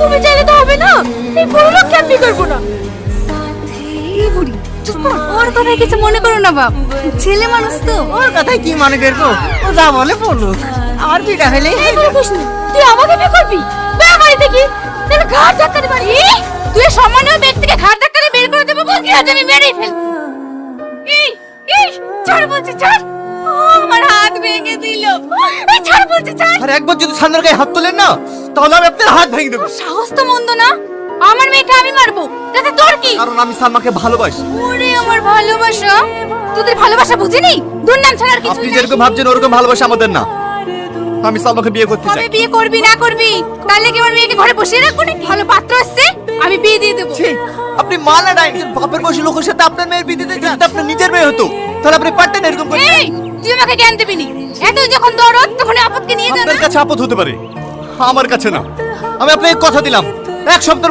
তুমি চাইলে তো হবে না, এই বড় লোককে আমি করবো না। এই বুড়ি চুপ কর, ওর কথায় কিছু মনে করো না বাপ, ছেলে মানুষ তো। ওর কথাই কি মনে করবো, ও যা বলে বলুক, আমার বিটা হলে এই বড় কৃষ্ণ, তুই আমাকে বিয়ে করবি? বের বাড়ি থেকে, তাহলে ঘাট ধাক্কা দিয়ে বাড়ি। তুই সম্মানীয় ব্যক্তিকে ঘাট ধাক্কা দিয়ে বের করে দেবো বলছি, আজ আমি মেরেই ফেলবো। এই এই ছাড় বলছি, ছাড়। আমার হাত ভেঙে দিল। এই ছাড় বলছি, ছাড়। আর একবার যদি সামনের গায়ে হাত তোলেন না, তাহলে আমি আপনার হাত ভেঙে দেবো। সাহস তো মন্দ না, আমার মেয়েকে আমি মারবো, তাতে তোর কি? কারণ আমি সালমাকে ভালোবাসি। ওরে আমার ভালোবাসা, তোদের ভালোবাসা বুঝিনি, দুর্নাম ছাড়ার কিছু আপনি নেই। যেরকম ভাবছেন ওরকম ভালোবাসা আমাদের না। আমি সালমাকে বিয়ে করতে কবে চাই। বিয়ে করবি না করবি, তাহলে কি আমার মেয়েকে ঘরে বসিয়ে রাখবো নাকি? ভালো পাত্র আসছে, আমি বিয়ে দিয়ে দেবো। আপনি মানা নাই, বাপের বয়সী লোকের সাথে আপনার মেয়ের বিয়ে দিতে চান। আপনার নিজের মেয়ে হতো, তাহলে আপনি পারতেন এরকম করতে। এই তুই আমাকে জ্ঞান দিবি নি, এত যখন দরদ তখন আপদকে নিয়ে যা না। আপনার কাছে আপদ হতে পারে, আমার কাছে না। আমি আপনাকে কথা দিলাম, এক সপ্তাহ